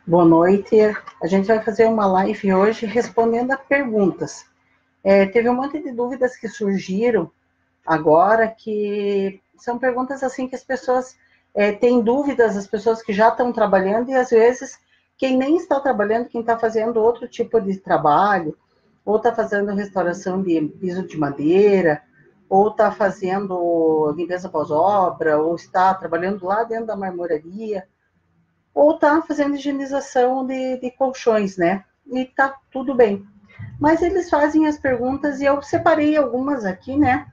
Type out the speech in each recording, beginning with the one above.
Boa noite. A gente vai fazer uma live hoje respondendo a perguntas. Teve um monte de dúvidas que surgiram agora, que são perguntas assim que as pessoas têm dúvidas, as pessoas que já estão trabalhando e às vezes quem nem está trabalhando, quem está fazendo outro tipo de trabalho, ou está fazendo restauração de piso de madeira, ou está fazendo limpeza pós-obra, ou está trabalhando lá dentro da marmoraria, ou tá fazendo higienização de colchões, né? E tá tudo bem. Mas eles fazem as perguntas e eu separei algumas aqui, né?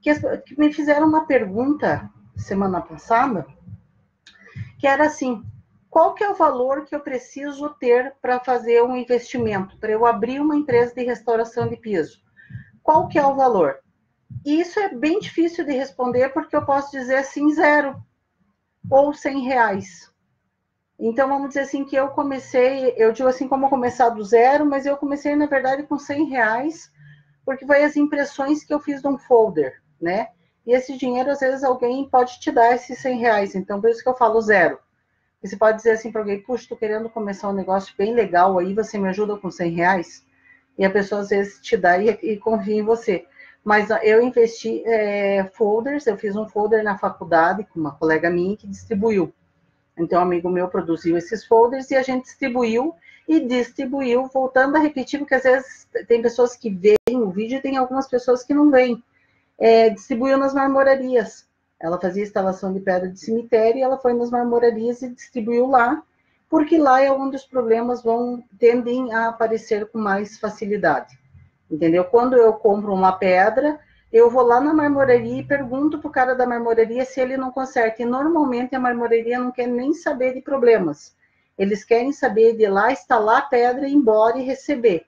Que me fizeram uma pergunta semana passada, que era assim: qual que é o valor que eu preciso ter para fazer um investimento, para eu abrir uma empresa de restauração de piso? Qual que é o valor? E isso é bem difícil de responder, porque eu posso dizer assim, zero ou R$ 100. Então, vamos dizer assim, que eu comecei, eu digo assim, como começar do zero, mas eu comecei, na verdade, com R$ 100, porque foi as impressões que eu fiz de um folder, né? E esse dinheiro, às vezes, alguém pode te dar esses R$ 100. Então, por isso que eu falo zero. E você pode dizer assim para alguém, puxa, estou querendo começar um negócio bem legal aí, você me ajuda com R$ 100? E a pessoa, às vezes, te dá e confia em você. Mas eu investi folders, eu fiz um folder na faculdade com uma colega minha que distribuiu. Então, um amigo meu produziu esses folders e a gente distribuiu e distribuiu, voltando a repetir, porque às vezes tem pessoas que veem o vídeo e tem algumas pessoas que não veem. Distribuiu nas marmorarias. Ela fazia instalação de pedra de cemitério e ela foi nas marmorarias e distribuiu lá, porque lá é onde os problemas tendem a aparecer com mais facilidade. Entendeu? Quando eu compro uma pedra, eu vou lá na marmoraria e pergunto para o cara da marmoraria se ele não conserta. E normalmente a marmoraria não quer nem saber de problemas. Eles querem saber de ir lá, instalar a pedra, ir embora e receber.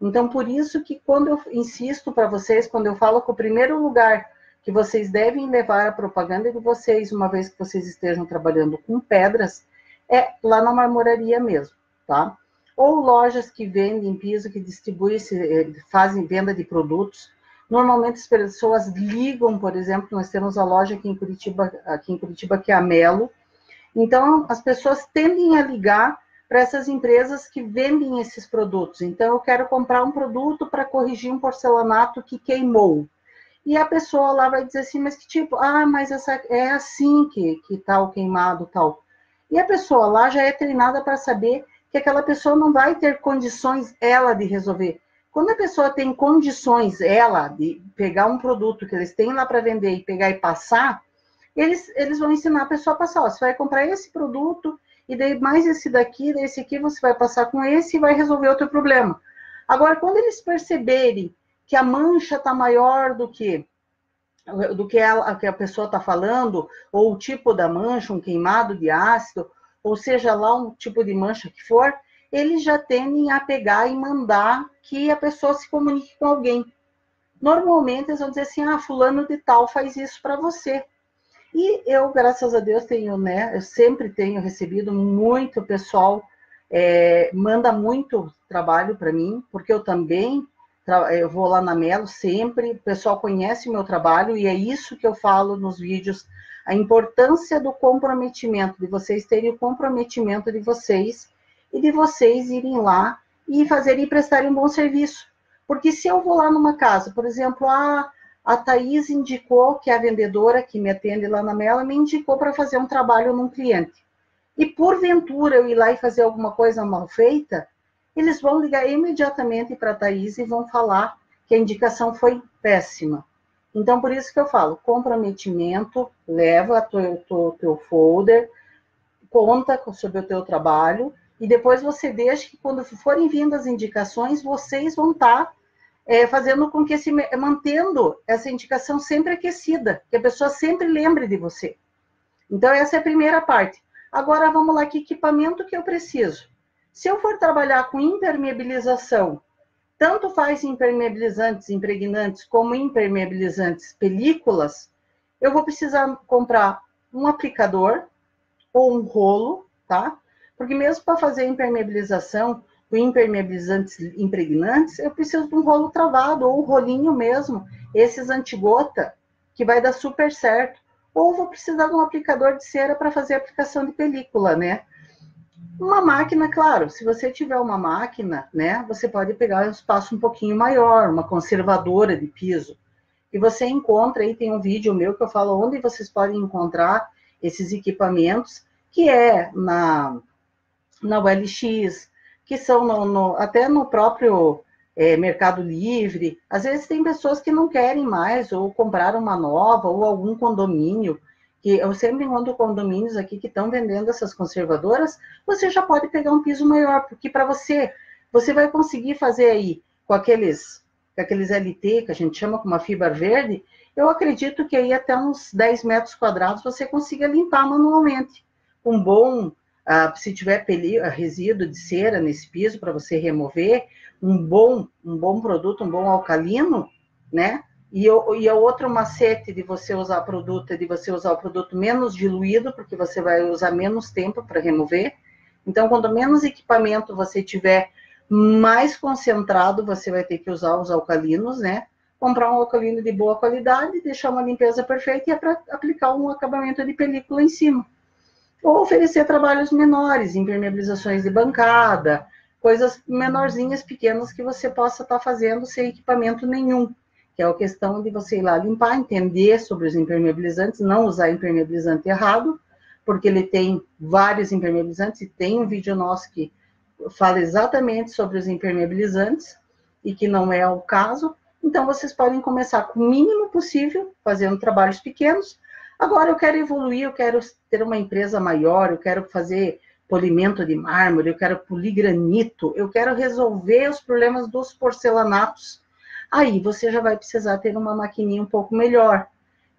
Então, por isso que quando eu insisto para vocês, quando eu falo que o primeiro lugar que vocês devem levar a propaganda de vocês, uma vez que vocês estejam trabalhando com pedras, é lá na marmoraria mesmo, tá? Ou lojas que vendem piso, que distribuem, fazem venda de produtos. Normalmente as pessoas ligam, por exemplo, nós temos a loja aqui em Curitiba que é a Melo. Então, as pessoas tendem a ligar para essas empresas que vendem esses produtos. Então, eu quero comprar um produto para corrigir um porcelanato que queimou. E a pessoa lá vai dizer assim, mas que tipo? Ah, mas essa é assim que tá o queimado tal. E a pessoa lá já é treinada para saber que aquela pessoa não vai ter condições ela de resolver. Quando a pessoa tem condições ela de pegar um produto que eles têm lá para vender e pegar e passar, eles vão ensinar a pessoa a passar. Ó, você vai comprar esse produto e daí mais esse daqui, desse aqui você vai passar com esse e vai resolver o teu problema. Agora, quando eles perceberem que a mancha está maior do que a pessoa está falando, ou o tipo da mancha, um queimado de ácido, ou seja lá um tipo de mancha que for, eles já tendem a pegar e mandar que a pessoa se comunique com alguém. Normalmente eles vão dizer assim, ah, fulano de tal faz isso para você. E eu, graças a Deus, tenho, né? Eu sempre tenho recebido muito pessoal, manda muito trabalho para mim, porque eu também eu vou lá na Melo sempre, o pessoal conhece o meu trabalho e é isso que eu falo nos vídeos, a importância do comprometimento, de vocês terem o comprometimento de vocês e de vocês irem lá e fazerem e prestarem um bom serviço. Porque se eu vou lá numa casa, por exemplo, a Thaís indicou, que é a vendedora que me atende lá na Mela, me indicou para fazer um trabalho num cliente. E porventura eu ir lá e fazer alguma coisa mal feita, eles vão ligar imediatamente para a Thaís e vão falar que a indicação foi péssima. Então, por isso que eu falo, comprometimento, leva teu folder, conta sobre o teu trabalho, e depois você deixa que quando forem vindo as indicações, vocês vão estar fazendo com que mantendo essa indicação sempre aquecida, que a pessoa sempre lembre de você. Então, essa é a primeira parte. Agora, vamos lá, que equipamento que eu preciso? Se eu for trabalhar com impermeabilização, tanto faz impermeabilizantes impregnantes como impermeabilizantes películas, eu vou precisar comprar um aplicador ou um rolo, tá? Porque mesmo para fazer impermeabilização com impermeabilizantes impregnantes, eu preciso de um rolo travado ou um rolinho mesmo, esses antigota, que vai dar super certo. Ou vou precisar de um aplicador de cera para fazer a aplicação de película, né? Uma máquina, claro, se você tiver uma máquina, né, você pode pegar um espaço um pouquinho maior, uma conservadora de piso. E você encontra aí, tem um vídeo meu que eu falo onde vocês podem encontrar esses equipamentos, que é na OLX, que são até no próprio Mercado Livre. Às vezes tem pessoas que não querem mais, ou compraram uma nova, ou algum condomínio, que eu sempre encontro condomínios aqui que estão vendendo essas conservadoras, você já pode pegar um piso maior, porque para você vai conseguir fazer aí com aqueles LT, que a gente chama com uma fibra verde, eu acredito que aí até uns 10 metros quadrados você consiga limpar manualmente. Um bom se tiver resíduo de cera nesse piso para você remover, um bom produto, um bom alcalino, né? E o outro macete de você usar produto é de você usar o produto menos diluído, porque você vai usar menos tempo para remover. Então, quanto menos equipamento você tiver, mais concentrado você vai ter que usar os alcalinos, né? Comprar um alcalino de boa qualidade, deixar uma limpeza perfeita e é para aplicar um acabamento de película em cima. Ou oferecer trabalhos menores, impermeabilizações de bancada, coisas menorzinhas, pequenas, que você possa estar fazendo sem equipamento nenhum, que é a questão de você ir lá limpar, entender sobre os impermeabilizantes, não usar impermeabilizante errado, porque ele tem vários impermeabilizantes, e tem um vídeo nosso que fala exatamente sobre os impermeabilizantes, e que não é o caso. Então, vocês podem começar com o mínimo possível, fazendo trabalhos pequenos. Agora eu quero evoluir, eu quero ter uma empresa maior, eu quero fazer polimento de mármore, eu quero polir granito, eu quero resolver os problemas dos porcelanatos. Aí você já vai precisar ter uma maquininha um pouco melhor.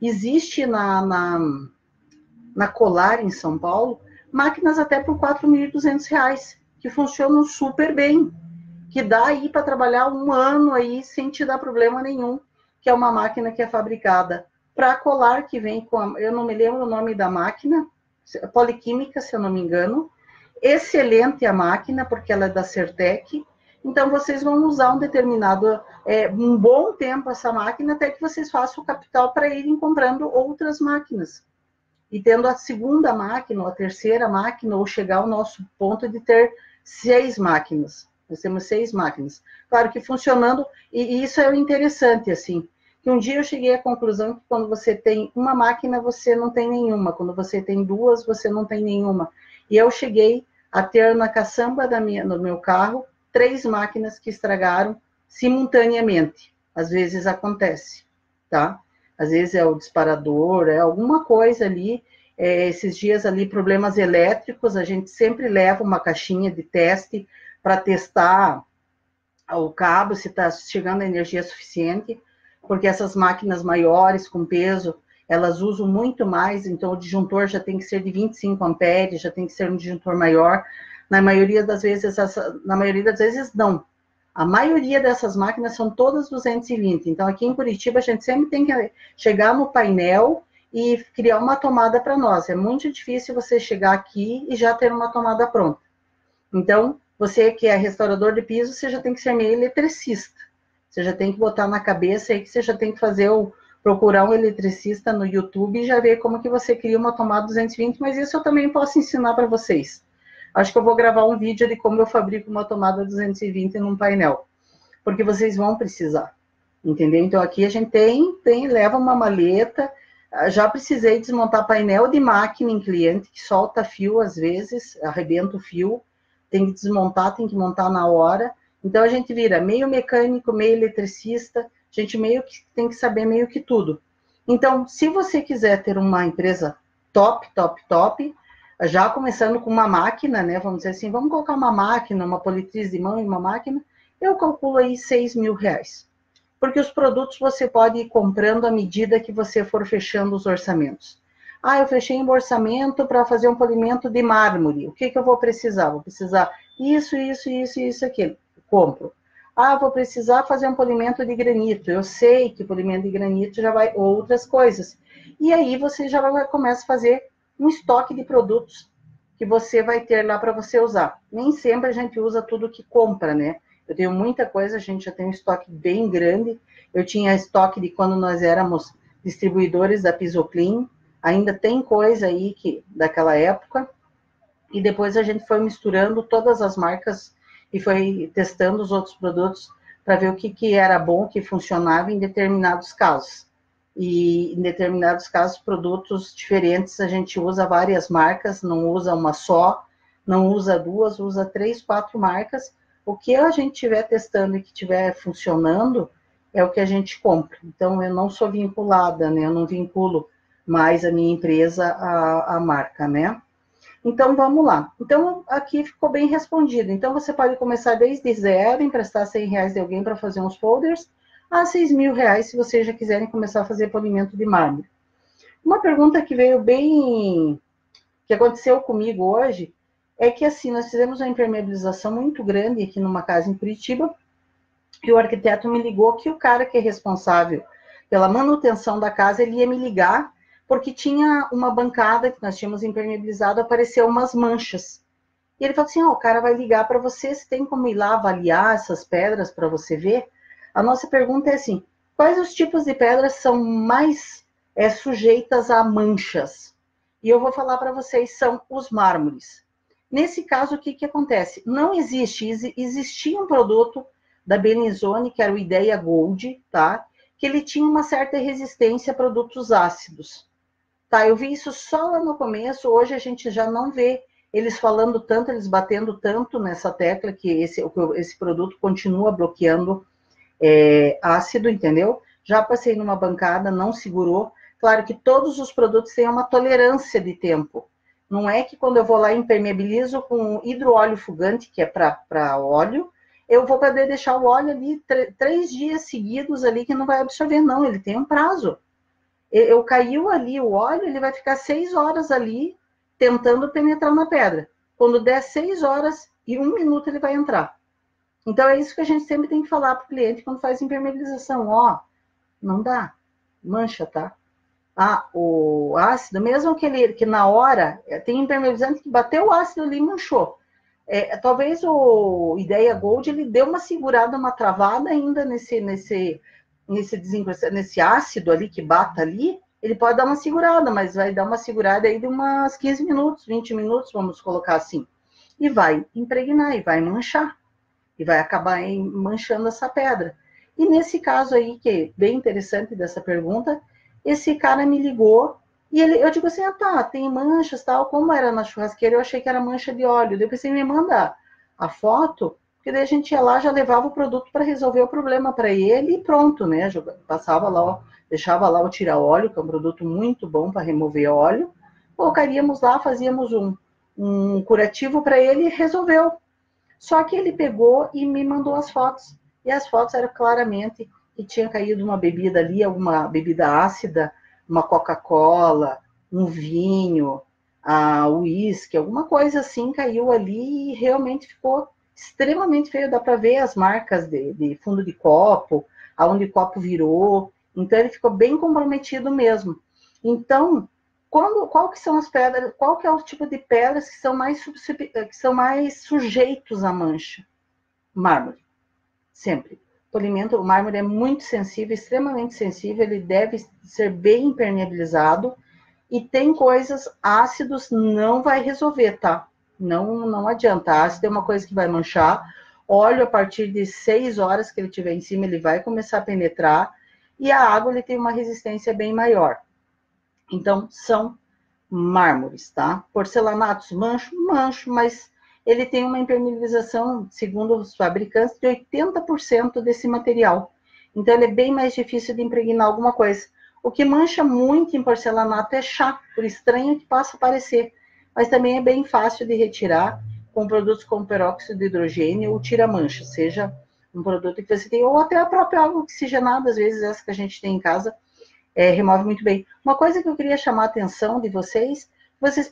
Existe na Colar, em São Paulo, máquinas até por R$ 4.200, que funcionam super bem, que dá aí para trabalhar um ano aí sem te dar problema nenhum, que é uma máquina que é fabricada para colar, que vem com, eu não me lembro o nome da máquina, Poliquímica, se eu não me engano. Excelente a máquina, porque ela é da Certec. Então, vocês vão usar um bom tempo essa máquina, até que vocês façam o capital para irem comprando outras máquinas. E tendo a segunda máquina, ou a terceira máquina, ou chegar ao nosso ponto de ter 6 máquinas. Nós temos 6 máquinas. Claro que funcionando, e isso é o interessante, assim, que um dia eu cheguei à conclusão que quando você tem uma máquina, você não tem nenhuma. Quando você tem duas, você não tem nenhuma. E eu cheguei a ter na caçamba no meu carro 3 máquinas que estragaram simultaneamente. Às vezes acontece, tá? Às vezes é o disparador, é alguma coisa ali. Esses dias ali, problemas elétricos, a gente sempre leva uma caixinha de teste para testar o cabo, se está chegando a energia suficiente, porque essas máquinas maiores, com peso, elas usam muito mais, então o disjuntor já tem que ser de 25 amperes, já tem que ser um disjuntor maior. Na maioria das vezes não. A maioria dessas máquinas são todas 220. Então, aqui em Curitiba, a gente sempre tem que chegar no painel e criar uma tomada para nós. É muito difícil você chegar aqui e já ter uma tomada pronta. Então, você que é restaurador de piso, você já tem que ser meio eletricista. Você já tem que botar na cabeça aí que você já tem que procurar um eletricista no YouTube e já ver como que você cria uma tomada 220, mas isso eu também posso ensinar para vocês. Acho que eu vou gravar um vídeo de como eu fabrico uma tomada 220 num painel, porque vocês vão precisar, entendeu? Então, aqui a gente leva uma maleta. Já precisei desmontar painel de máquina em cliente, que solta fio às vezes, arrebenta o fio, tem que desmontar, tem que montar na hora. Então, a gente vira meio mecânico, meio eletricista, a gente meio que tem que saber meio que tudo. Então, se você quiser ter uma empresa top, top, top, já começando com uma máquina, né? Vamos dizer assim, vamos colocar uma máquina, uma politriz de mão e uma máquina, eu calculo aí R$ 6.000. Porque os produtos você pode ir comprando à medida que você for fechando os orçamentos. Ah, eu fechei um orçamento para fazer um polimento de mármore. O que eu vou precisar? Vou precisar isso, aquilo. Compro. Ah, vou precisar fazer um polimento de granito. Eu sei que o polimento de granito já vai outras coisas. E aí você já começa a fazer um estoque de produtos que você vai ter lá para você usar. Nem sempre a gente usa tudo que compra, né? Eu tenho muita coisa, a gente já tem um estoque bem grande. Eu tinha estoque de quando nós éramos distribuidores da Pisoclean. Ainda tem coisa aí daquela época. e depois a gente foi misturando todas as marcas e foi testando os outros produtos para ver o que era bom, o que funcionava em determinados casos. E em determinados casos, produtos diferentes, a gente usa várias marcas, não usa uma só, não usa duas, usa 3, 4 marcas. O que a gente estiver testando e que estiver funcionando é o que a gente compra. Então, eu não sou vinculada, né? Eu não vinculo mais a minha empresa à marca, né? Então, vamos lá. Então, aqui ficou bem respondido. Então, você pode começar desde zero, emprestar R$100 de alguém para fazer uns folders, a R$6.000, se vocês já quiserem começar a fazer polimento de mármore. Uma pergunta que veio bem... que aconteceu comigo hoje, é que, assim, nós fizemos uma impermeabilização muito grande aqui numa casa em Curitiba, e o arquiteto me ligou que o cara que é responsável pela manutenção da casa, ele ia me ligar, porque tinha uma bancada que nós tínhamos impermeabilizado, apareceu umas manchas. E ele falou assim, o cara vai ligar para você, se tem como ir lá avaliar essas pedras para você ver? A nossa pergunta é assim, quais os tipos de pedras são mais sujeitas a manchas? E eu vou falar para vocês, são os mármores. Nesse caso, o que acontece? Não existia um produto da Benizone, que era o Ideia Gold, tá? Que ele tinha uma certa resistência a produtos ácidos. Tá, eu vi isso só lá no começo, hoje a gente já não vê eles falando tanto, eles batendo tanto nessa tecla que esse produto continua bloqueando ácido, entendeu? Já passei numa bancada, não segurou. Claro que todos os produtos têm uma tolerância de tempo. Não é que quando eu vou lá e impermeabilizo com hidroóleo fugante, que é para óleo, eu vou poder deixar o óleo ali 3 dias seguidos ali que não vai absorver, não, ele tem um prazo. Eu caiu ali o óleo, ele vai ficar 6 horas ali tentando penetrar na pedra. Quando der 6 horas e 1 minuto ele vai entrar. Então é isso que a gente sempre tem que falar para o cliente quando faz impermeabilização. Não dá, mancha, tá? O ácido, mesmo que na hora, tem impermeabilizante que bateu o ácido ali e manchou. Talvez o Ideia Gold, ele deu uma segurada, uma travada ainda nesse ácido ali que bata ali, ele pode dar uma segurada, mas vai dar uma segurada aí de umas 15 minutos, 20 minutos, vamos colocar assim. E vai impregnar, e vai manchar, e vai acabar manchando essa pedra. E nesse caso aí, que é bem interessante dessa pergunta, esse cara me ligou, e eu digo assim, tá, tem manchas, tal, como era na churrasqueira, eu achei que era mancha de óleo. Daí eu pensei, me manda a foto, porque daí a gente ia lá, já levava o produto para resolver o problema para ele e pronto, né? Passava lá, deixava lá o tira-óleo, que é um produto muito bom para remover óleo, colocaríamos lá, fazíamos um curativo para ele e resolveu. Só que ele pegou e me mandou as fotos. E as fotos eram claramente que tinha caído uma bebida ali, alguma bebida ácida, uma Coca-Cola, um vinho, uísque, alguma coisa assim caiu ali e realmente ficou extremamente feio. Dá para ver as marcas de fundo de copo, aonde o copo virou. Então ele ficou bem comprometido mesmo. Então, qual que são as pedras, qual que é o tipo de pedras que são mais sujeitos à mancha? Mármore, sempre. O mármore é muito sensível, extremamente sensível, ele deve ser bem impermeabilizado, e tem coisas, ácidos não vai resolver, tá? Não adianta, ácido é uma coisa que vai manchar, óleo a partir de 6 horas que ele tiver em cima, ele vai começar a penetrar, e a água ele tem uma resistência bem maior. Então, são mármores, tá? Porcelanatos mancho, mas ele tem uma impermeabilização, segundo os fabricantes, de 80% desse material. Então, ele é bem mais difícil de impregnar alguma coisa. O que mancha muito em porcelanato é chá, por estranho que possa parecer, mas também é bem fácil de retirar com produtos como peróxido de hidrogênio ou tira-mancha, seja um produto que você tem, ou até a própria água oxigenada, às vezes essa que a gente tem em casa, remove muito bem. Uma coisa que eu queria chamar a atenção de vocês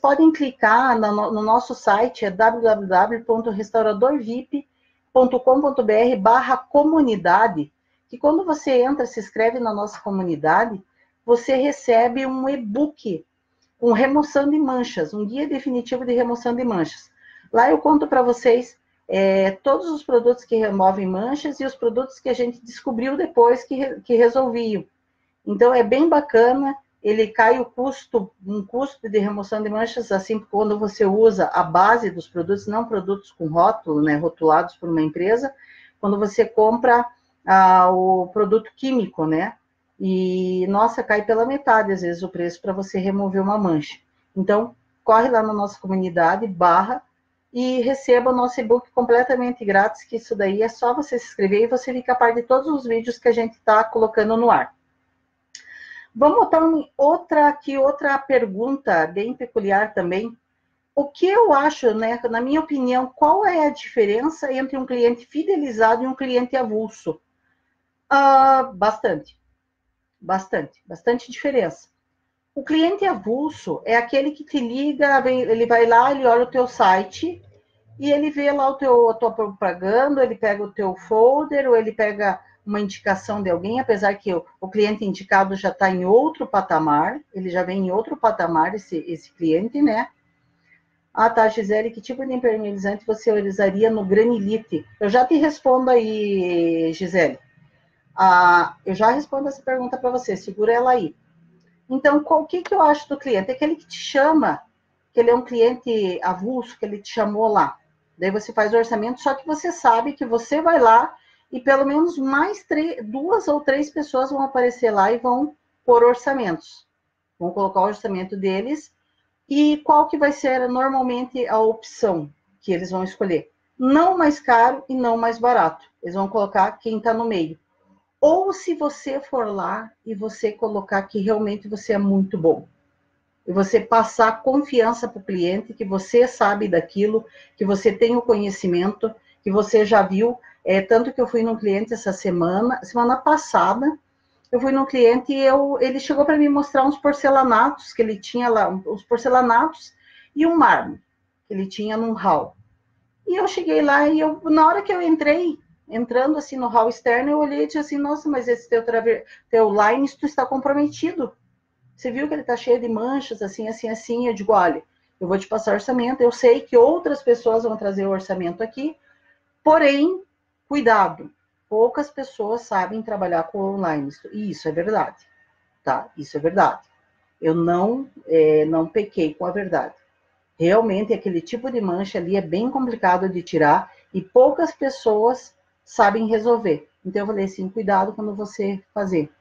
podem clicar no nosso site, é www.restauradorvip.com.br/comunidade, que quando você entra, se inscreve na nossa comunidade, você recebe um e-book com remoção de manchas, um guia definitivo de remoção de manchas. Lá eu conto para vocês todos os produtos que removem manchas e os produtos que a gente descobriu depois que resolviam. Então, é bem bacana, ele cai o custo, um custo de remoção de manchas, assim, quando você usa a base dos produtos, não produtos com rótulo, né, rotulados por uma empresa, quando você compra o produto químico, né, e, nossa, cai pela metade, às vezes, o preço para você remover uma mancha. Então, corre lá na nossa comunidade, barra, e receba o nosso e-book completamente grátis, que isso daí é só você se inscrever e você fica a par de todos os vídeos que a gente está colocando no ar. Vamos botar outra pergunta bem peculiar também. O que eu acho, né, na minha opinião, qual é a diferença entre um cliente fidelizado e um cliente avulso? Bastante diferença. O cliente avulso é aquele que te liga, ele vai lá, ele olha o teu site e ele vê lá a tua propaganda, ele pega o teu folder, ou ele pega uma indicação de alguém, apesar que o cliente indicado já está em outro patamar, ele já vem em outro patamar, esse cliente, né? Ah, tá, Gisele, que tipo de impermeabilizante você usaria no granilite? Eu já te respondo aí, Gisele. Eu já respondo essa pergunta para você, segura ela aí. Então, o que eu acho do cliente? É aquele que te chama, que ele é um cliente avulso, que ele te chamou lá. Daí você faz o orçamento, só que você sabe que você vai lá e pelo menos mais 2 ou 3 pessoas vão aparecer lá e vão pôr orçamentos. Vão colocar o orçamento deles. E qual que vai ser normalmente a opção que eles vão escolher? Não mais caro e não mais barato. Eles vão colocar quem está no meio. Ou se você for lá e você colocar que realmente você é muito bom. E você passar confiança para o cliente, que você sabe daquilo, que você tem o conhecimento, que você já viu. Tanto que eu fui num cliente essa semana passada, eu fui num cliente e ele chegou para me mostrar uns porcelanatos que ele tinha lá, os porcelanatos e um mármore que ele tinha num hall. E eu cheguei lá e na hora que eu entrando assim no hall externo, eu olhei e disse assim, nossa, mas esse teu line, tu está comprometido. Você viu que ele está cheio de manchas, assim, assim, assim. Eu digo, olha, eu vou te passar orçamento, eu sei que outras pessoas vão trazer o orçamento aqui, porém, cuidado, poucas pessoas sabem trabalhar com online. E isso é verdade, tá? Isso é verdade. Eu não pequei com a verdade. Realmente, aquele tipo de mancha ali é bem complicado de tirar e poucas pessoas sabem resolver. Então, eu falei assim, cuidado quando você fazer.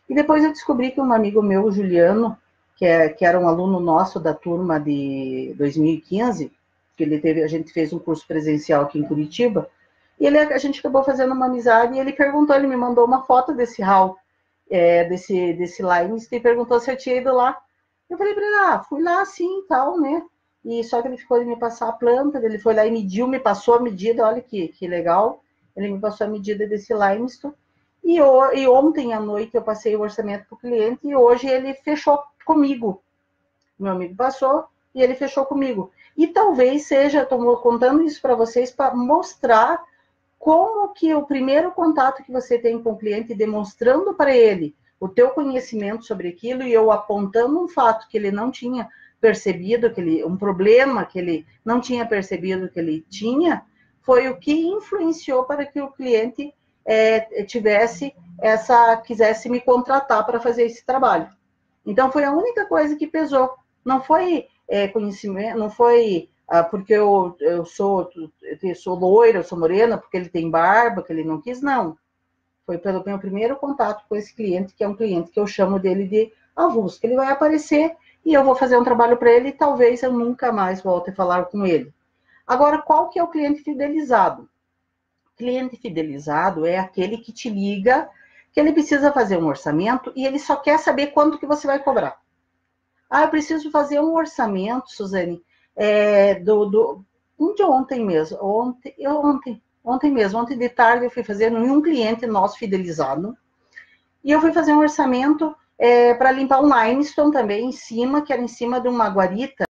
E depois eu descobri que um amigo meu, Juliano, que era um aluno nosso da turma de 2015, que a gente fez um curso presencial aqui em Curitiba, e a gente acabou fazendo uma amizade, e ele me mandou uma foto desse hall, desse Lines, e perguntou se eu tinha ido lá. Eu falei para ele, fui lá sim e tal, né? E só que ele ficou de me passar a planta, ele foi lá e mediu, me passou a medida, olha que legal, ele me passou a medida desse limestone, e ontem à noite eu passei o orçamento para o cliente e hoje ele fechou comigo. Meu amigo passou e ele fechou comigo. E talvez seja, estou contando isso para vocês para mostrar como que o primeiro contato que você tem com o cliente, demonstrando para ele o teu conhecimento sobre aquilo e eu apontando um fato que ele não tinha percebido, um problema que ele não tinha percebido que ele tinha, foi o que influenciou para que o cliente quisesse me contratar para fazer esse trabalho. Então, foi a única coisa que pesou. Não foi conhecimento, não foi porque eu sou loira, eu sou morena, porque ele tem barba, que ele não quis, não. Foi pelo meu primeiro contato com esse cliente, que é um cliente que eu chamo dele de avulso, que ele vai aparecer e eu vou fazer um trabalho para ele e talvez eu nunca mais volte a falar com ele. Agora, qual que é o cliente fidelizado? Cliente fidelizado é aquele que te liga, que ele precisa fazer um orçamento e ele só quer saber quanto que você vai cobrar. Eu preciso fazer um orçamento, Suzane, de ontem mesmo. Ontem de tarde eu fui fazer em um cliente nosso fidelizado e eu fui fazer um orçamento para limpar um limestone também em cima, que era em cima de uma guarita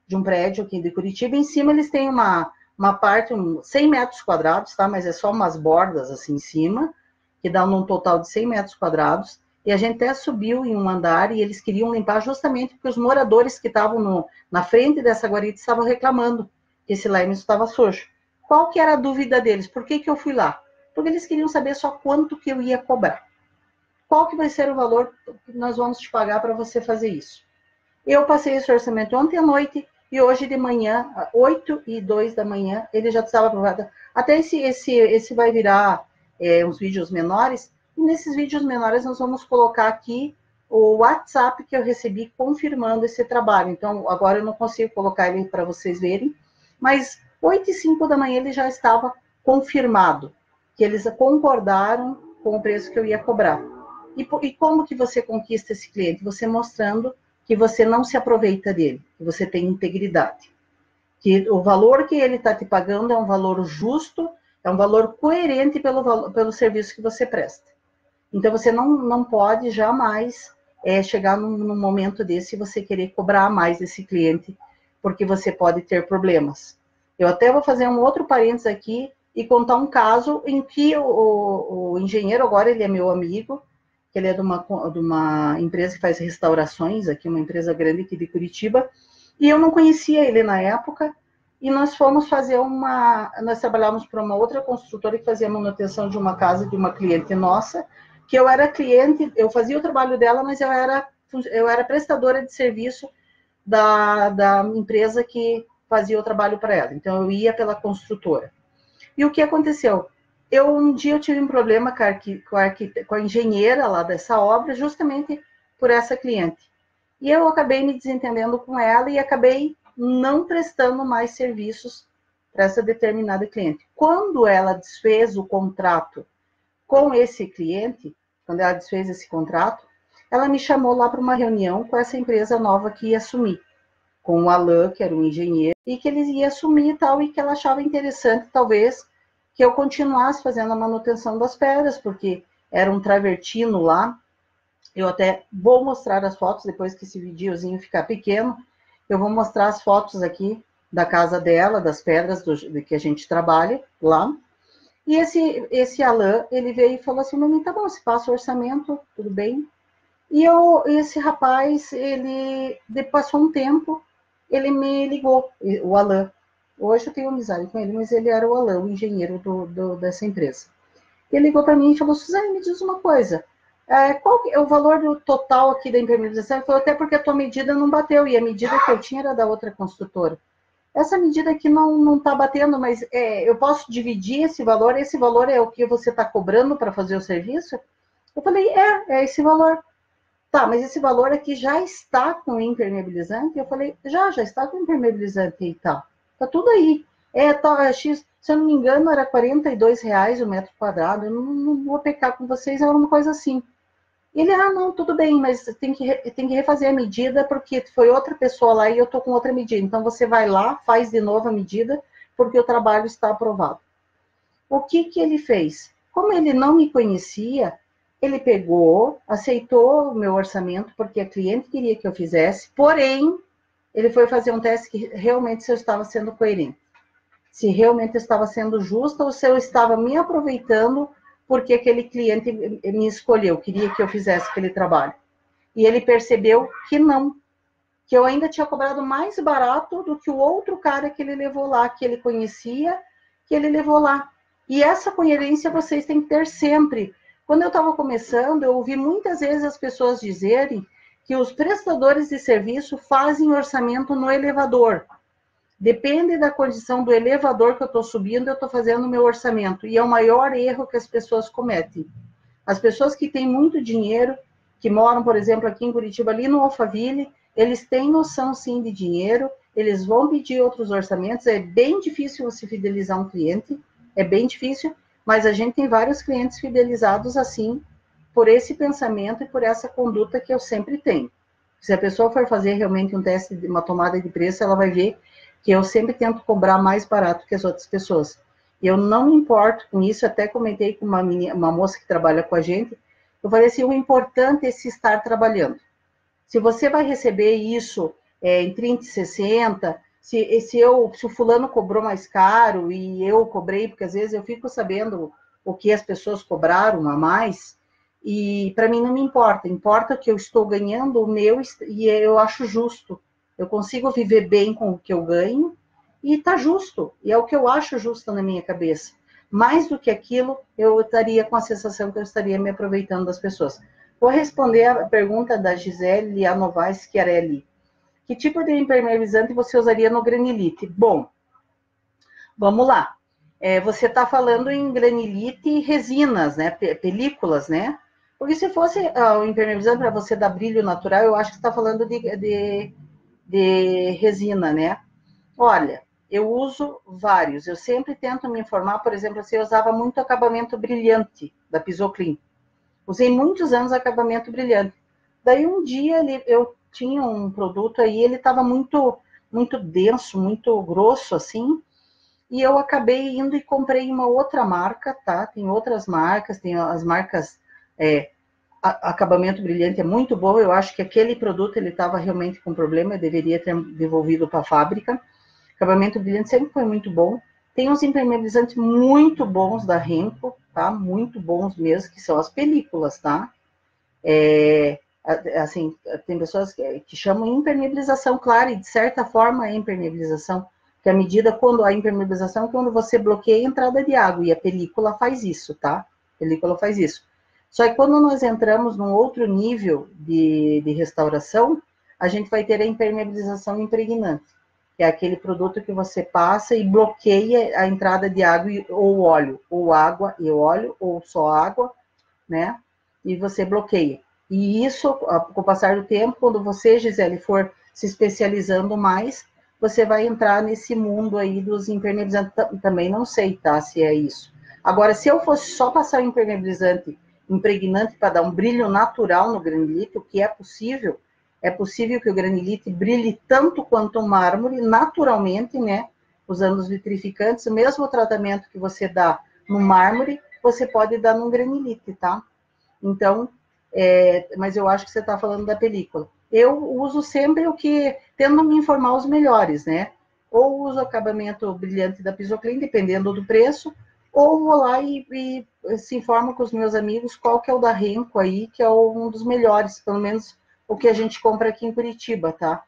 de um prédio aqui de Curitiba. Em cima eles têm uma parte, 100 metros quadrados, tá? Mas é só umas bordas assim em cima, que dá um total de 100 metros quadrados. E a gente até subiu em um andar e eles queriam limpar justamente porque os moradores que estavam na frente dessa guarita estavam reclamando que esse limestone estava sujo. Qual que era a dúvida deles? Por que eu fui lá? Porque eles queriam saber só quanto que eu ia cobrar. qual que vai ser o valor que nós vamos te pagar para você fazer isso. Eu passei esse orçamento ontem à noite e hoje de manhã, 8h02 da manhã, ele já estava aprovado. Até esse vai virar uns vídeos menores, e nesses vídeos menores nós vamos colocar aqui o WhatsApp que eu recebi confirmando esse trabalho. Então, agora eu não consigo colocar ele para vocês verem, mas 8h05 da manhã ele já estava confirmado, que eles concordaram com o preço que eu ia cobrar. E como que você conquista esse cliente? Você mostrando que você não se aproveita dele, que você tem integridade. Que o valor que ele está te pagando é um valor justo, é um valor coerente pelo serviço que você presta. Então, você não pode jamais chegar num momento desse e você querer cobrar mais desse cliente, porque você pode ter problemas. Eu até vou fazer um outro parênteses aqui e contar um caso em que o engenheiro, agora ele é meu amigo, que ele é de uma empresa que faz restaurações, aqui uma empresa grande aqui de Curitiba, e eu não conhecia ele na época, e nós fomos fazer nós trabalhávamos para uma outra construtora que fazia manutenção de uma casa de uma cliente nossa, que eu era cliente, eu fazia o trabalho dela, mas eu era prestadora de serviço da empresa que fazia o trabalho para ela, então eu ia pela construtora. E o que aconteceu? Um dia eu tive um problema com a engenheira lá dessa obra, justamente por essa cliente. E eu acabei me desentendendo com ela e acabei não prestando mais serviços para essa determinada cliente. Quando ela desfez o contrato com esse cliente, quando ela desfez esse contrato, ela me chamou lá para uma reunião com essa empresa nova que ia assumir, com o Alain, que era um engenheiro, e que eles iam assumir e tal, e que ela achava interessante, talvez, que eu continuasse fazendo a manutenção das pedras, porque era um travertino lá. Eu até vou mostrar as fotos, depois que esse videozinho ficar pequeno, eu vou mostrar as fotos aqui da casa dela, das pedras que a gente trabalha lá. E esse Alain, ele veio e falou assim, mãe, tá bom, você passa o orçamento, tudo bem. E esse rapaz, ele passou um tempo, ele me ligou, o Alain. Hoje eu tenho amizade com ele, mas ele era o Alain, o engenheiro dessa empresa. Ele ligou para mim e falou, Suzane, me diz uma coisa, qual é o valor do total aqui da impermeabilização? Ele falou, até porque a tua medida não bateu, e a medida que eu tinha era da outra construtora. Essa medida aqui não está batendo, mas eu posso dividir esse valor é o que você está cobrando para fazer o serviço? Eu falei, é esse valor. Tá, mas esse valor aqui já está com impermeabilizante? Eu falei, já está com impermeabilizante e tal. Tá tudo aí. X, se eu não me engano, era R$ 42 o metro quadrado. Eu não vou pecar com vocês, era uma coisa assim. Ele, não, tudo bem, mas tem que refazer a medida, porque foi outra pessoa lá e eu tô com outra medida. Então, você vai lá, faz de novo a medida, porque o trabalho está aprovado. O que ele fez? Como ele não me conhecia, ele pegou, aceitou o meu orçamento, porque a cliente queria que eu fizesse, porém, ele foi fazer um teste que realmente se eu estava sendo coerente. Se realmente eu estava sendo justa ou se eu estava me aproveitando porque aquele cliente me escolheu, queria que eu fizesse aquele trabalho. E ele percebeu que não, que eu ainda tinha cobrado mais barato do que o outro cara que ele levou lá, que ele conhecia, que ele levou lá. E essa coerência vocês têm que ter sempre. Quando eu estava começando, eu ouvi muitas vezes as pessoas dizerem que os prestadores de serviço fazem orçamento no elevador. Depende da condição do elevador que eu estou subindo, eu estou fazendo o meu orçamento. E é o maior erro que as pessoas cometem. As pessoas que têm muito dinheiro, que moram, por exemplo, aqui em Curitiba, ali no Alphaville, eles têm noção, sim, de dinheiro, eles vão pedir outros orçamentos, é bem difícil você fidelizar um cliente, é bem difícil, mas a gente tem vários clientes fidelizados assim, por esse pensamento e por essa conduta que eu sempre tenho. Se a pessoa for fazer realmente um teste de uma tomada de preço, ela vai ver que eu sempre tento cobrar mais barato que as outras pessoas. Eu não me importo com isso, até comentei com uma moça que trabalha com a gente, eu falei assim, o importante é se estar trabalhando. Se você vai receber isso em 30 e 60, se o fulano cobrou mais caro e eu cobrei, porque às vezes eu fico sabendo o que as pessoas cobraram a mais, e para mim não me importa, importa que eu estou ganhando o meu e eu acho justo. Eu consigo viver bem com o que eu ganho e está justo, e é o que eu acho justo na minha cabeça. Mais do que aquilo, eu estaria com a sensação que eu estaria me aproveitando das pessoas. Vou responder a pergunta da Gisele A. Novaes Schiarelli. Que tipo de impermeabilizante você usaria no granilite? Bom, vamos lá. Você está falando em granilite e resinas, né? Películas, né? Porque se fosse o impermeabilizante para você dar brilho natural, eu acho que você está falando de resina, né? Olha, eu uso vários. Eu sempre tento me informar, por exemplo, eu usava muito acabamento brilhante da Pisoclean. Usei muitos anos acabamento brilhante. Daí um dia eu tinha um produto aí, ele estava muito denso, muito grosso assim, e eu acabei indo e comprei uma outra marca, tá? Tem outras marcas, tem as marcas acabamento brilhante é muito bom. Eu acho que aquele produto ele estava realmente com problema, eu deveria ter devolvido para a fábrica. Acabamento brilhante sempre foi muito bom. Tem uns impermeabilizantes muito bons da Renko, tá? Muito bons mesmo, que são as películas, tá? Assim, tem pessoas que chamam impermeabilização, claro, e de certa forma é impermeabilização, que a medida quando a impermeabilização é quando você bloqueia a entrada de água, e a película faz isso, tá? A película faz isso. Só que quando nós entramos num outro nível de restauração, a gente vai ter a impermeabilização impregnante, que é aquele produto que você passa e bloqueia a entrada de água ou óleo, ou água e óleo, ou só água, né? E você bloqueia. E isso, com o passar do tempo, quando você, Gisele, for se especializando mais, você vai entrar nesse mundo aí dos impermeabilizantes. Também não sei, tá, se é isso. Agora, se eu fosse só passar o impermeabilizante impregnante para dar um brilho natural no granilite, o que é possível que o granilite brilhe tanto quanto o mármore, naturalmente, né? Usando os vitrificantes, o mesmo tratamento que você dá no mármore, você pode dar no granilite, tá? Então, mas eu acho que você está falando da película. Eu uso sempre o que, tendo me informar os melhores, né? Ou uso acabamento brilhante da Pisoclean, dependendo do preço, ou vou lá e se informo com os meus amigos qual que é o da Renko aí, que é um dos melhores, pelo menos o que a gente compra aqui em Curitiba, tá?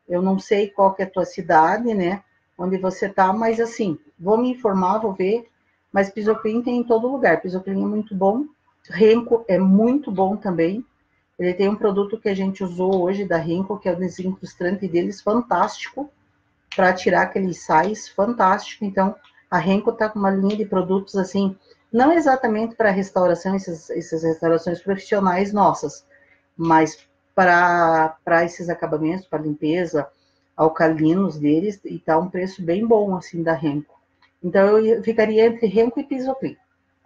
Eu não sei qual que é a tua cidade, né? Onde você tá, mas assim, vou me informar, vou ver. Mas Pisoclean tem em todo lugar. Pisoclean é muito bom. Renko é muito bom também. Ele tem um produto que a gente usou hoje da Renko, que é o desincrustante deles, fantástico, para tirar aqueles sais, fantástico. Então, a Renko tá com uma linha de produtos assim, não exatamente para restauração, essas restaurações profissionais nossas, mas para esses acabamentos, para limpeza, alcalinos deles, e tá um preço bem bom, assim, da Renko. Então, eu ficaria entre Renko e Pisoclean,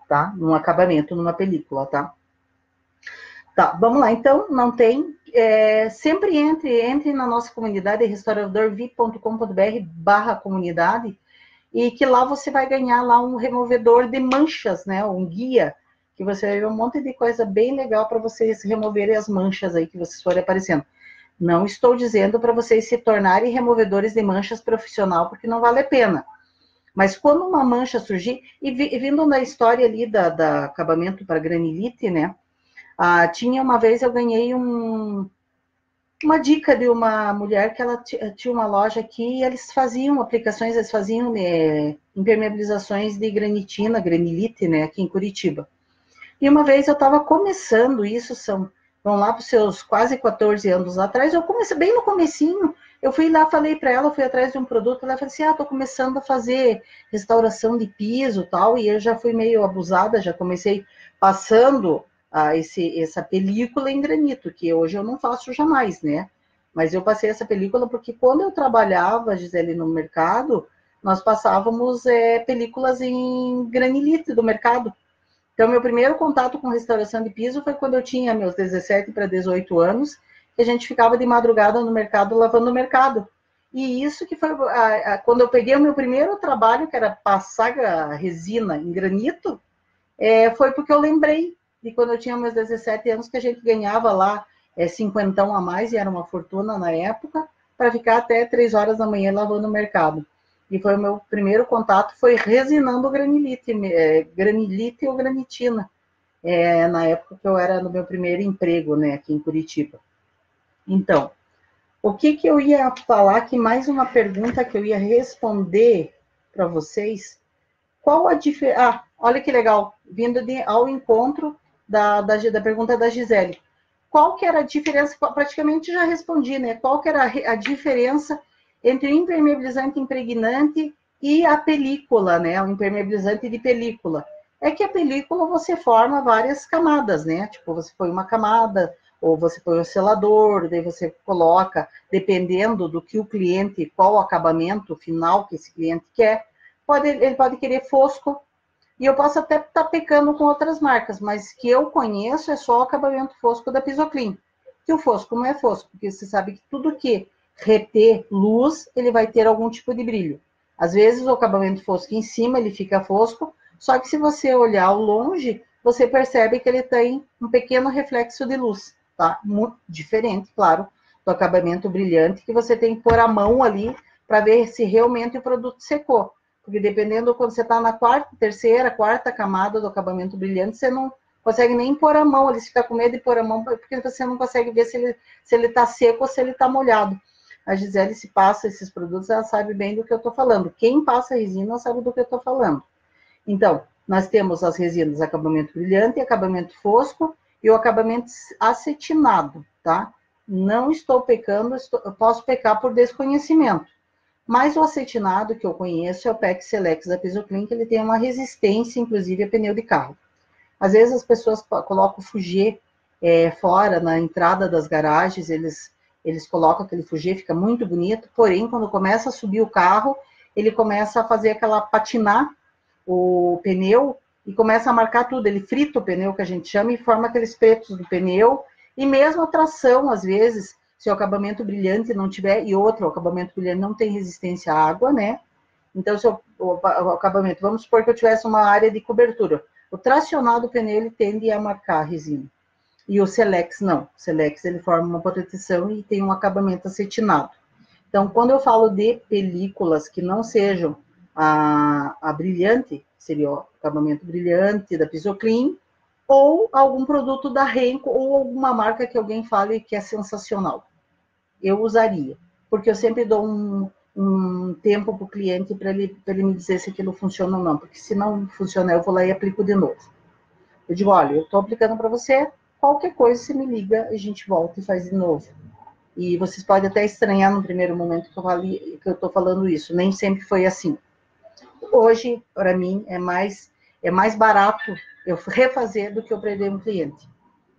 tá? Num acabamento, numa película, tá? Tá, vamos lá. Então, não tem. Sempre entre na nossa comunidade, restauradorvi.com.br/comunidade, e que lá você vai ganhar lá um removedor de manchas, né? Um guia, que você vai ver um monte de coisa bem legal para vocês removerem as manchas aí que vocês forem aparecendo. Não estou dizendo para vocês se tornarem removedores de manchas profissional, porque não vale a pena. Mas quando uma mancha surgir, e vindo da história ali da acabamento para granilite, né? Tinha uma vez, eu ganhei uma dica de uma mulher que ela tinha uma loja aqui e eles faziam aplicações, eles faziam impermeabilizações de granitina, granilite, né, aqui em Curitiba. E uma vez eu estava começando isso, vão lá para os seus quase 14 anos atrás, eu comecei bem no comecinho, eu fui lá, falei para ela, fui atrás de um produto, ela falou assim, estou começando a fazer restauração de piso e tal, e eu já fui meio abusada, já comecei passando essa película em granito, que hoje eu não faço jamais, né? Mas eu passei essa película porque quando eu trabalhava, Gisele, no mercado, nós passávamos películas em granilite do mercado. Então, meu primeiro contato com restauração de piso foi quando eu tinha meus 17 para 18 anos, que a gente ficava de madrugada no mercado, lavando o mercado. E isso que foi quando eu peguei o meu primeiro trabalho, que era passar a resina em granito, foi porque eu lembrei de quando eu tinha meus 17 anos, que a gente ganhava lá 50 a mais, e era uma fortuna na época, para ficar até 3 horas da manhã lavando o mercado. E foi o meu primeiro contato, foi resinando granilite, granilite ou granitina, na época que eu era no meu primeiro emprego, né, aqui em Curitiba. Então, o que eu ia falar, que mais uma pergunta que eu ia responder para vocês, qual a diferença... olha que legal, vindo ao encontro da pergunta da Gisele. qual que era a diferença, praticamente já respondi, né? Qual que era a diferença entre o impermeabilizante impregnante e a película, né? O impermeabilizante de película. É que a película você forma várias camadas, né? Tipo, você põe uma camada, ou você põe o selador, daí você coloca, dependendo do que o cliente, qual o acabamento final que esse cliente quer, ele pode querer fosco, e eu posso até estar pecando com outras marcas, mas que eu conheço é só o acabamento fosco da Pisoclean. Que o fosco não é fosco, porque você sabe que tudo que reter luz, ele vai ter algum tipo de brilho. Às vezes o acabamento fosco em cima, ele fica fosco, só que se você olhar ao longe, você percebe que ele tem um pequeno reflexo de luz, tá? Muito diferente, claro, do acabamento brilhante, que você tem que pôr a mão ali para ver se realmente o produto secou. Porque dependendo quando você está na terceira, quarta camada do acabamento brilhante, você não consegue nem pôr a mão, ele fica com medo de pôr a mão, porque você não consegue ver se ele está seco ou se ele está molhado. A Gisele, se passa esses produtos, ela sabe bem do que eu estou falando. Quem passa resina sabe do que eu estou falando. Então, nós temos as resinas acabamento brilhante, acabamento fosco e o acabamento acetinado, tá? Não estou pecando, eu posso pecar por desconhecimento. Mas o acetinado que eu conheço é o PEC Selex da Pisoclean, que ele tem uma resistência, inclusive, a pneu de carro. Às vezes as pessoas colocam o fugê fora, na entrada das garagens, eles colocam aquele fugê, fica muito bonito, porém, quando começa a subir o carro, ele começa a fazer aquela patinar o pneu e começa a marcar tudo. Ele frita o pneu, que a gente chama, e forma aqueles pretos do pneu, e mesmo a tração, às vezes, se o acabamento brilhante não tiver, e outro, o acabamento brilhante não tem resistência à água, né? Então, se o acabamento, vamos supor que eu tivesse uma área de cobertura, o tracional do pneu, ele tende a marcar a resina. E o Selex, não. O Selex, ele forma uma proteção e tem um acabamento acetinado. Então, quando eu falo de películas que não sejam a brilhante, seria o acabamento brilhante da Pisoclean, ou algum produto da Renko, ou alguma marca que alguém fale que é sensacional. Eu usaria, porque eu sempre dou um tempo para o cliente para ele me dizer se aquilo funciona ou não, porque se não funcionar, eu vou lá e aplico de novo. Eu digo, olha, eu estou aplicando para você, qualquer coisa você me liga, a gente volta e faz de novo. E vocês podem até estranhar no primeiro momento que eu estou falando isso, nem sempre foi assim. Hoje, para mim, é mais barato eu refazer do que eu perder um cliente.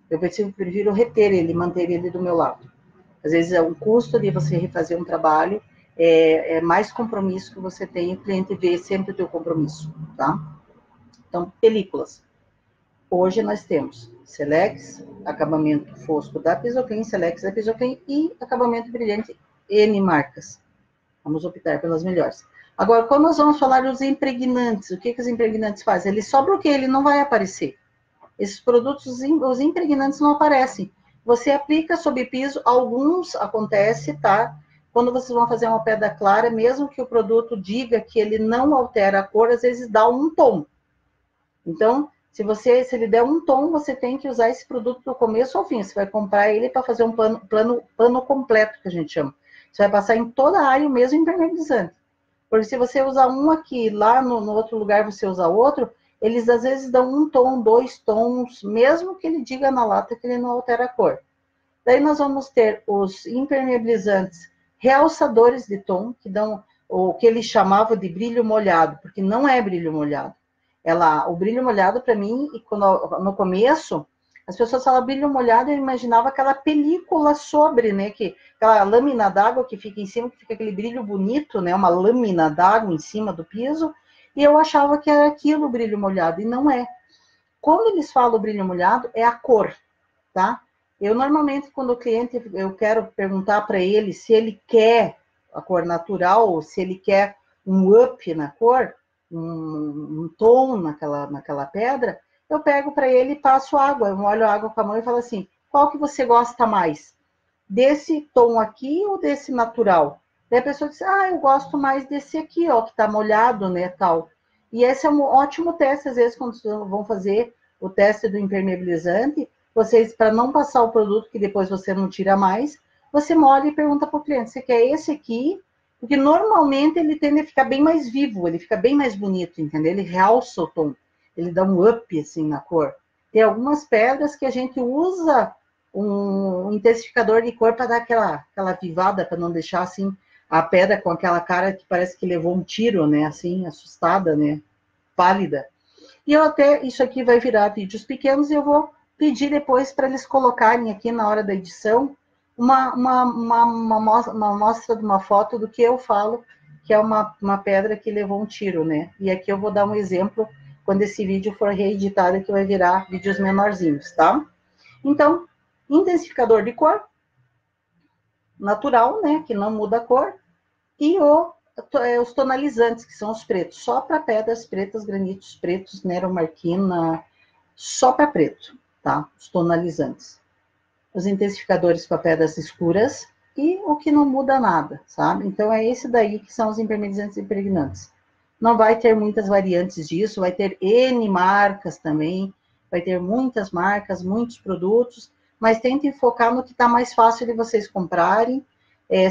Eu prefiro reter ele, manter ele do meu lado. Às vezes é um custo de você refazer um trabalho, é mais compromisso que você tem, o cliente vê sempre o teu compromisso, tá? Então, películas. Hoje nós temos Selex, acabamento fosco da Pisoclean, Selex da Pisoclean e acabamento brilhante N marcas. Vamos optar pelas melhores. Agora, quando nós vamos falar dos impregnantes, o que os impregnantes fazem? Ele só bloqueia, ele não vai aparecer. Esses produtos, os impregnantes não aparecem. Você aplica sob piso, alguns acontece, tá? Quando vocês vão fazer uma pedra clara, mesmo que o produto diga que ele não altera a cor, às vezes dá um tom. Então, se ele der um tom, você tem que usar esse produto do começo ao fim. Você vai comprar ele para fazer um pano completo, que a gente chama. Você vai passar em toda a área o mesmo impermeabilizante. Porque se você usar um aqui, lá no outro lugar você usar outro, eles às vezes dão um tom, 2 tons, mesmo que ele diga na lata que ele não altera a cor. Daí nós vamos ter os impermeabilizantes realçadores de tom, que dão o que eles chamavam de brilho molhado, porque não é brilho molhado. O brilho molhado, para mim, no começo, as pessoas falavam brilho molhado, eu imaginava aquela película sobre, né? Aquela lâmina d'água que fica em cima, que fica aquele brilho bonito, né? Uma lâmina d'água em cima do piso, e eu achava que era aquilo o brilho molhado, e não é. Quando eles falam brilho molhado, é a cor, tá? Eu normalmente, quando o cliente, eu quero perguntar para ele se ele quer a cor natural, ou se ele quer um up na cor, um tom naquela pedra, eu pego para ele e passo água, eu molho a água com a mão e falo assim, qual que você gosta mais? Desse tom aqui ou desse natural? Daí a pessoa diz, eu gosto mais desse aqui, ó, que tá molhado, né, tal. E esse é um ótimo teste, às vezes, quando vocês vão fazer o teste do impermeabilizante, vocês, para não passar o produto que depois você não tira mais, você molha e pergunta para o cliente, você quer esse aqui? Porque normalmente ele tende a ficar bem mais vivo, ele fica bem mais bonito, entendeu? Ele realça o tom, ele dá um up, assim, na cor. Tem algumas pedras que a gente usa um intensificador de cor para dar aquela vivada, para não deixar assim a pedra com aquela cara que parece que levou um tiro, né? Assim, assustada, né? Pálida. E eu até, isso aqui vai virar vídeos pequenos e eu vou pedir depois para eles colocarem aqui na hora da edição uma mostra de uma foto do que eu falo, que é uma pedra que levou um tiro, né? E aqui eu vou dar um exemplo quando esse vídeo for reeditado, que vai virar vídeos menorzinhos, tá? Então, intensificador de cor, natural, né? Que não muda a cor, e os tonalizantes, que são os pretos, só para pedras pretas, granitos pretos, neromarquina, só para preto, tá? Os tonalizantes. Os intensificadores para pedras escuras e o que não muda nada, sabe? Então, é esse daí que são os impermeabilizantes e impregnantes. Não vai ter muitas variantes disso, vai ter N marcas também, vai ter muitas marcas, muitos produtos, mas tentem focar no que está mais fácil de vocês comprarem.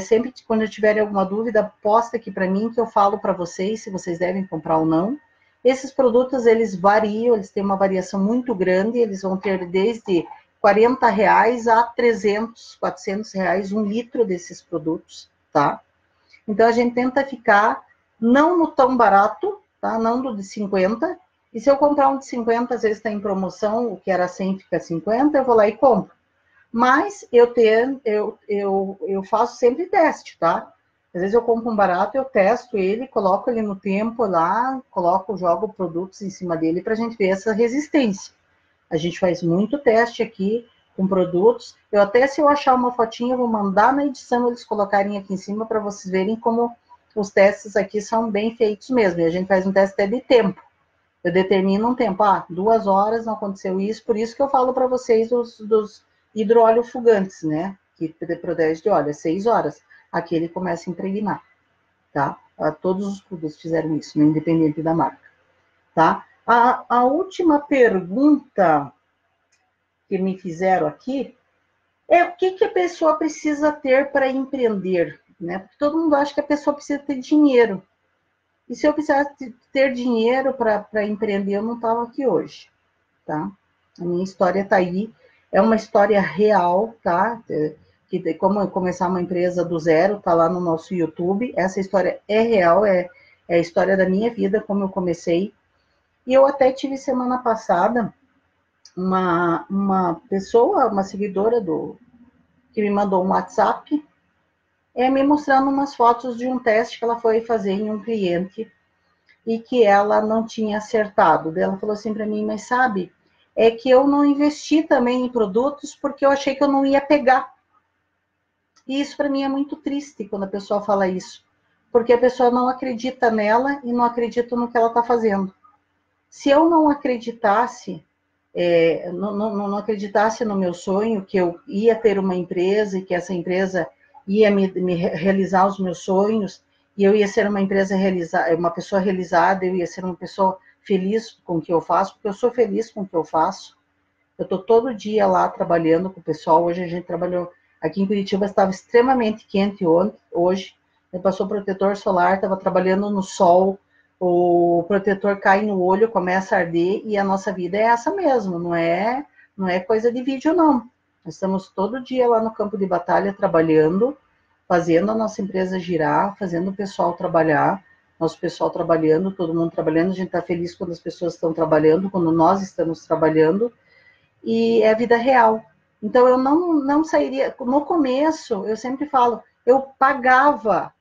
Sempre que quando eu tiver alguma dúvida, posta aqui para mim que eu falo para vocês se vocês devem comprar ou não. Esses produtos, eles variam, eles têm uma variação muito grande, eles vão ter desde R$40 a 300, R$400, 1 litro desses produtos, tá? Então, a gente tenta ficar não no tão barato, tá? Não do de 50. E se eu comprar um de 50, às vezes está em promoção, o que era 100 fica 50, eu vou lá e compro. Mas eu faço sempre teste, tá? Às vezes eu compro um barato, eu testo ele, coloco ele no tempo lá, jogo produtos em cima dele para a gente ver essa resistência. A gente faz muito teste aqui com produtos. Eu até, se eu achar uma fotinha, eu vou mandar na edição eles colocarem aqui em cima para vocês verem como os testes aqui são bem feitos mesmo. E a gente faz um teste até de tempo. Eu determino um tempo, 2 horas, não aconteceu isso, por isso que eu falo para vocês dos hidrooleofugantes, né? Que protege de óleo, 6 horas. Aqui ele começa a impregnar, tá? Todos os produtos fizeram isso, né? Independente da marca, tá? A última pergunta que me fizeram aqui é o que a pessoa precisa ter para empreender, né? Porque todo mundo acha que a pessoa precisa ter dinheiro. E se eu precisasse ter dinheiro para empreender, eu não estava aqui hoje, tá? A minha história está aí, é uma história real, tá? Que como começar uma empresa do zero, tá lá no nosso YouTube. Essa história é real, é a história da minha vida, como eu comecei. E eu até tive semana passada uma pessoa, uma seguidora que me mandou um WhatsApp, me mostrando umas fotos de um teste que ela foi fazer em um cliente e que ela não tinha acertado. Ela falou assim para mim, mas sabe, é que eu não investi também em produtos porque eu achei que eu não ia pegar. E isso para mim é muito triste quando a pessoa fala isso, porque a pessoa não acredita nela e não acredita no que ela está fazendo. Se eu não acreditasse, não acreditasse no meu sonho, que eu ia ter uma empresa e que essa empresa ia me realizar os meus sonhos, e eu ia ser uma empresa realizada, uma pessoa realizada, eu ia ser uma pessoa feliz com o que eu faço, porque eu sou feliz com o que eu faço. Eu estou todo dia lá trabalhando com o pessoal. Hoje a gente trabalhou aqui em Curitiba, estava extremamente quente hoje. Passou protetor solar, estava trabalhando no sol, o protetor cai no olho, começa a arder, e a nossa vida é essa mesmo, não é coisa de vídeo, não. Nós estamos todo dia lá no campo de batalha trabalhando, fazendo a nossa empresa girar, fazendo o pessoal trabalhar, nosso pessoal trabalhando, todo mundo trabalhando. A gente está feliz quando as pessoas estão trabalhando, quando nós estamos trabalhando, e é a vida real. Então, eu não sairia... No começo, eu sempre falo, eu pagava,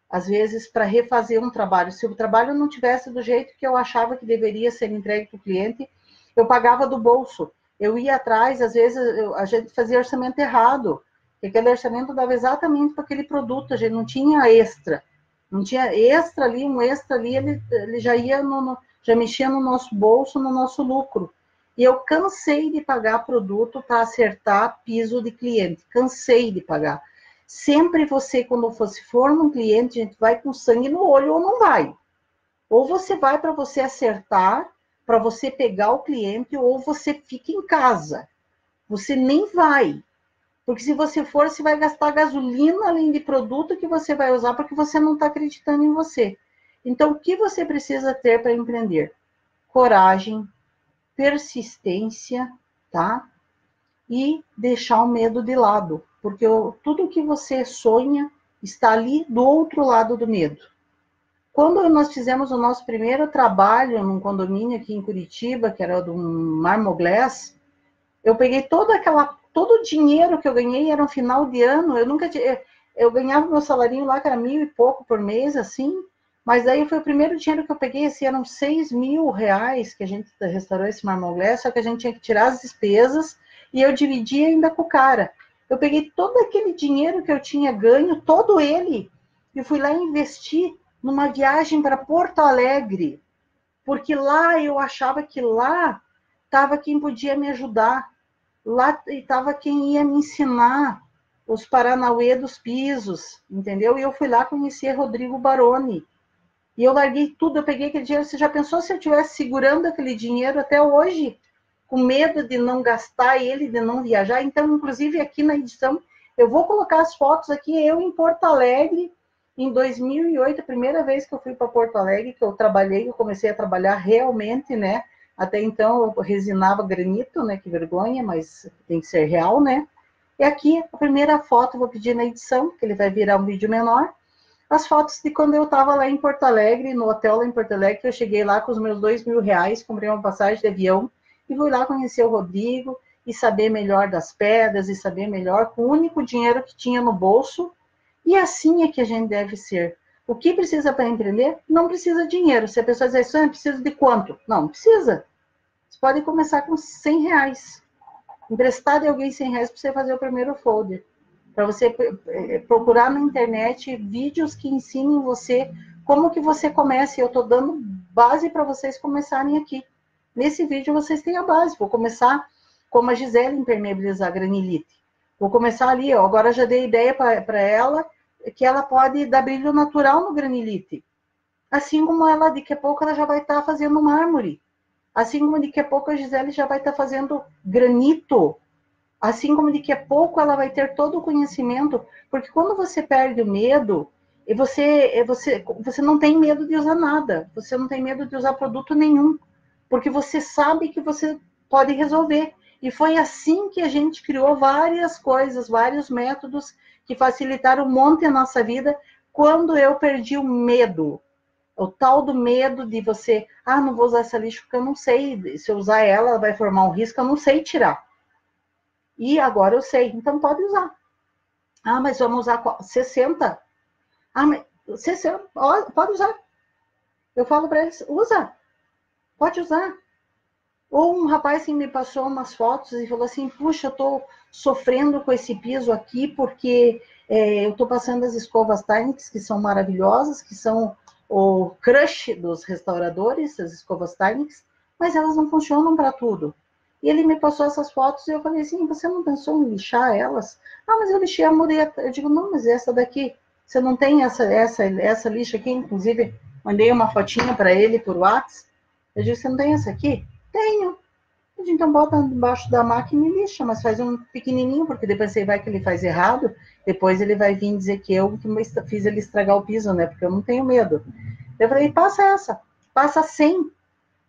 às vezes, para refazer um trabalho. Se o trabalho não tivesse do jeito que eu achava que deveria ser entregue para o cliente, eu pagava do bolso. Eu ia atrás, às vezes, a gente fazia orçamento errado, porque aquele orçamento dava exatamente para aquele produto, a gente não tinha extra. Não tinha extra ali, um extra ali, ele já ia já mexia no nosso bolso, no nosso lucro. E eu cansei de pagar produto para acertar piso de cliente. Cansei de pagar. Sempre você, quando for um cliente, a gente vai com sangue no olho ou não vai. Ou você vai para você acertar, para você pegar o cliente, ou você fica em casa. Você nem vai. Porque se você for, você vai gastar gasolina além de produto que você vai usar, porque você não está acreditando em você. Então, o que você precisa ter para empreender? Coragem, persistência, tá? e deixar o medo de lado, porque tudo que você sonha está ali do outro lado do medo. Quando nós fizemos o nosso primeiro trabalho num condomínio aqui em Curitiba, que era do Marmoglass, eu peguei todo o dinheiro que eu ganhei, era um final de ano, eu nunca tinha, eu ganhava meu salarinho lá, que era 1.000 e pouco por mês, assim, mas daí foi o primeiro dinheiro que eu peguei, assim, eram 6.000 reais que a gente restaurou esse Marmoglass, só que a gente tinha que tirar as despesas e eu dividia ainda com o cara. Eu peguei todo aquele dinheiro que eu tinha ganho, todo ele, e fui lá investir numa viagem para Porto Alegre, porque lá eu achava que lá estava quem podia me ajudar, lá estava quem ia me ensinar os Paranauê dos pisos, entendeu? E eu fui lá conhecer Rodrigo Baroni. E eu larguei tudo, eu peguei aquele dinheiro. Você já pensou se eu estivesse segurando aquele dinheiro até hoje, com medo de não gastar ele, de não viajar? Então, inclusive, aqui na edição, eu vou colocar as fotos aqui, eu em Porto Alegre, em 2008, a primeira vez que eu fui para Porto Alegre, que eu trabalhei, eu comecei a trabalhar realmente, né? Até então eu resinava granito, né? Que vergonha, mas tem que ser real, né? E aqui, a primeira foto, vou pedir na edição, que ele vai virar um vídeo menor, as fotos de quando eu estava lá em Porto Alegre, no hotel lá em Porto Alegre, que eu cheguei lá com os meus 2.000 reais, comprei uma passagem de avião e fui lá conhecer o Rodrigo e saber melhor das pedras e saber melhor com o único dinheiro que tinha no bolso. E assim é que a gente deve ser. O que precisa para empreender? Não precisa de dinheiro. Se a pessoa dizer assim, precisa de quanto? Não precisa. Você pode começar com 100 reais. Emprestar de alguém 100 reais para você fazer o primeiro folder, para você procurar na internet vídeos que ensinem você como que você começa. Eu estou dando base para vocês começarem aqui. Nesse vídeo vocês têm a base. Vou começar como a Gisele impermeabilizar granilite. Vou começar ali, ó. Agora já dei ideia para ela que ela pode dar brilho natural no granilite. Assim como ela, daqui a pouco, ela já vai estar fazendo mármore. Assim como daqui a pouco a Gisele já vai estar fazendo granito. Assim como daqui a pouco ela vai ter todo o conhecimento, porque quando você perde o medo, você não tem medo de usar nada, você não tem medo de usar produto nenhum, porque você sabe que você pode resolver. E foi assim que a gente criou várias coisas, vários métodos que facilitaram um monte a nossa vida quando eu perdi o medo. O tal do medo de você, não vou usar essa lixa porque eu não sei, se eu usar ela vai formar um risco, eu não sei tirar. E agora eu sei, então pode usar. Mas vamos usar 60? Mas 60, pode usar. Eu falo para eles, usa, pode usar. Ou um rapaz que me passou umas fotos e falou assim, puxa, eu estou sofrendo com esse piso aqui porque eu estou passando as escovas Tinex, que são maravilhosas, que são o crush dos restauradores, as escovas Tinex, mas elas não funcionam para tudo. E ele me passou essas fotos e eu falei assim, você não pensou em lixar elas? Mas eu lixei a mureta. Eu digo, não, mas essa daqui, você não tem essa lixa aqui? Inclusive, mandei uma fotinha para ele por WhatsApp. Eu digo, você não tem essa aqui? Tenho. Eu digo, então bota embaixo da máquina e lixa, mas faz um pequenininho, porque depois você vai que ele faz errado, depois ele vai vir dizer que eu que fiz ele estragar o piso, né? Porque eu não tenho medo. Eu falei, passa essa, passa 100.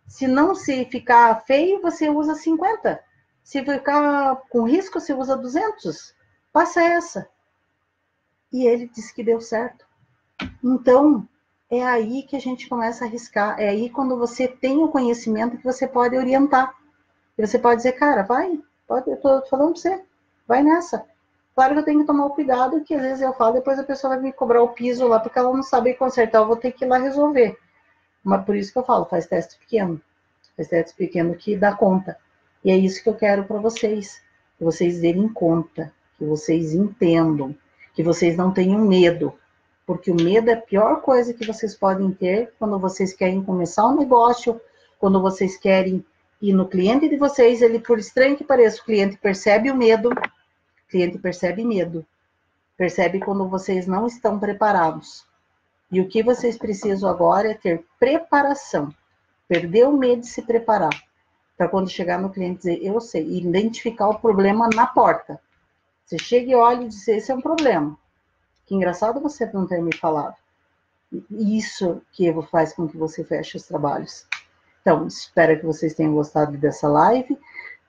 Se ficar feio, você usa 50. Se ficar com risco, você usa 200. Passa essa. E ele disse que deu certo. Então, é aí que a gente começa a arriscar. É aí quando você tem o conhecimento que você pode orientar. E você pode dizer, cara, vai, pode, eu tô falando pra você, vai nessa. Claro que eu tenho que tomar o cuidado, que às vezes eu falo, depois a pessoa vai me cobrar o piso lá, porque ela não sabe consertar, eu vou ter que ir lá resolver. Mas por isso que eu falo, faz teste pequeno. Faz teste pequeno que dá conta. E é isso que eu quero para vocês. Que vocês derem conta, que vocês entendam, que vocês não tenham medo. Porque o medo é a pior coisa que vocês podem ter quando vocês querem começar um negócio, quando vocês querem ir no cliente de vocês, ele, por estranho que pareça, o cliente percebe o medo, o cliente percebe medo, percebe quando vocês não estão preparados. E o que vocês precisam agora é ter preparação, perder o medo de se preparar, para quando chegar no cliente dizer, eu sei, e identificar o problema na porta. Você chega e olha e diz, esse é um problema. Que engraçado você não ter me falado. Isso que faz com que você feche os trabalhos. Então, espero que vocês tenham gostado dessa live.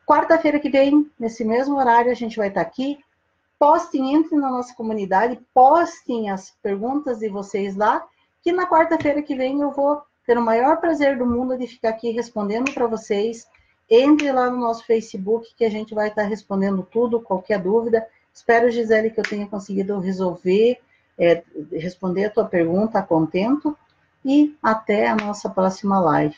Quarta-feira que vem, nesse mesmo horário, a gente vai estar aqui. Postem, entrem na nossa comunidade, postem as perguntas de vocês lá, que na quarta-feira que vem eu vou ter o maior prazer do mundo de ficar aqui respondendo para vocês. Entre lá no nosso Facebook, que a gente vai estar respondendo tudo, qualquer dúvida. Espero, Gisele, que eu tenha conseguido resolver, responder a tua pergunta a contento. E até a nossa próxima live.